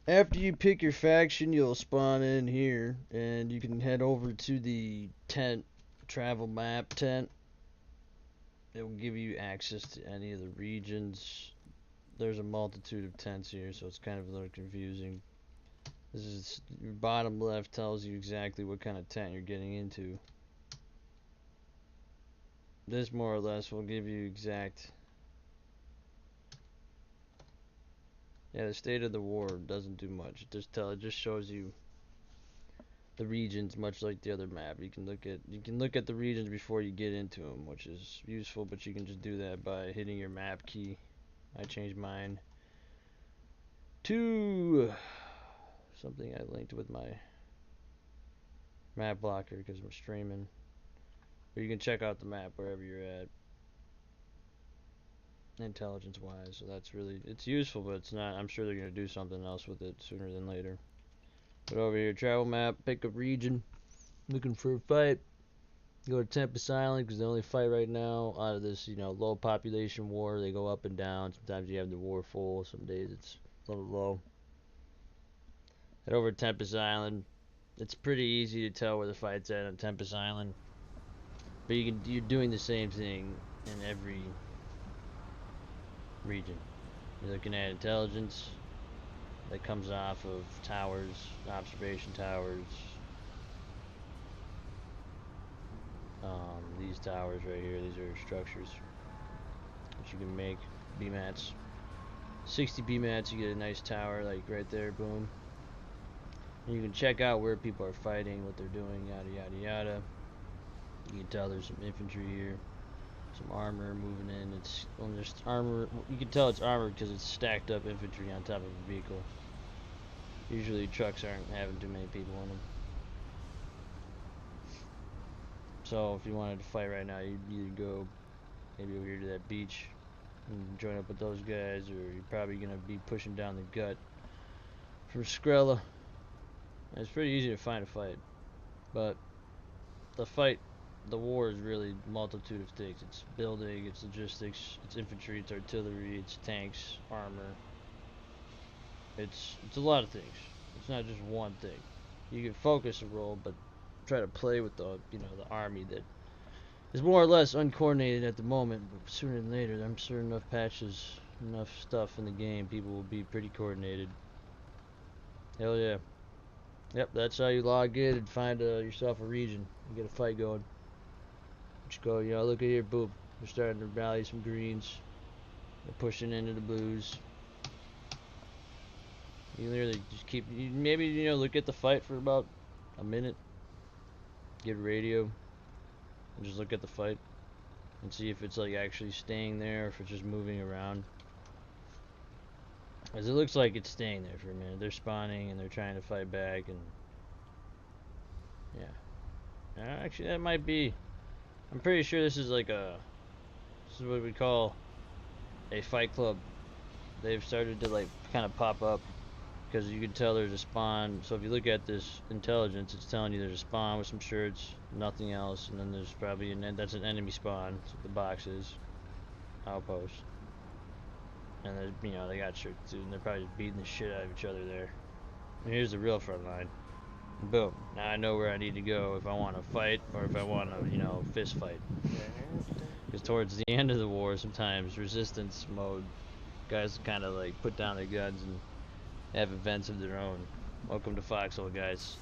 After you pick your faction, you'll spawn in here, and you can head over to the tent, travel map tent. It will give you access to any of the regions. There's a multitude of tents here, so it's kind of a little confusing. This is your bottom left tells you exactly what kind of tent you're getting into. This more or less will give you exact. Yeah, the state of the war doesn't do much. It just shows you the regions, much like the other map. You can look at the regions before you get into them, which is useful. But you can just do that by hitting your map key. I changed mine to something I linked with my map blocker because I'm streaming. But you can check out the map wherever you're at, intelligence wise. So that's really it's useful, but it's not. I'm sure they're gonna do something else with it sooner than later. But over here, travel map, pick a region. Looking for a fight. Go to Tempest Island because the only fight right now out of this, low population war. They go up and down. Sometimes you have the war full. Some days it's a little low. Head over to Tempest Island. It's pretty easy to tell where the fight's at on Tempest Island. But you're doing the same thing in every region. You're looking at intelligence that comes off of towers, observation towers. These towers right here, these are structures that you can make. BMATs. 60 BMATs, you get a nice tower like right there, boom. And you can check out where people are fighting, what they're doing, yada yada yada. You can tell there's some infantry here, some armor moving in. It's when there's armor, you can tell it's armored because it's stacked up infantry on top of a vehicle. Usually trucks aren't having too many people in them. So if you wanted to fight right now, you'd either go maybe over here to that beach and join up with those guys, or you're probably gonna be pushing down the gut for Skrilla. It's pretty easy to find a fight, but the war is really a multitude of things. It's building, it's logistics, it's infantry, it's artillery, it's tanks, armor. It's a lot of things. It's not just one thing. You can focus a role, but try to play with the army that is more or less uncoordinated at the moment. But sooner than later, I'm sure enough patches, enough stuff in the game, people will be pretty coordinated. Hell yeah. Yep, that's how you log in and find yourself a region. You get a fight going. Just go, look at here, boom. They're starting to rally some greens. They're pushing into the blues. You literally just maybe, look at the fight for about a minute. Get radio and just look at the fight and see if it's like actually staying there or if it's just moving around. As it looks like it's staying there for a minute. They're spawning and they're trying to fight back, and yeah. Actually, that might be. I'm pretty sure this is this is what we call a fight club. They've started to like kind of pop up because you can tell there's a spawn. So if you look at this intelligence, it's telling you there's a spawn with some shirts, nothing else, and then there's probably that's an enemy spawn. That's what the box is. Outpost. And there's they got shirts too, and they're probably just beating the shit out of each other there. And here's the real front line. Boom. Now I know where I need to go if I want to fight or if I want to, fist fight. Because towards the end of the war, sometimes resistance mode, guys kind of like put down their guns and have events of their own. Welcome to Foxhole, guys.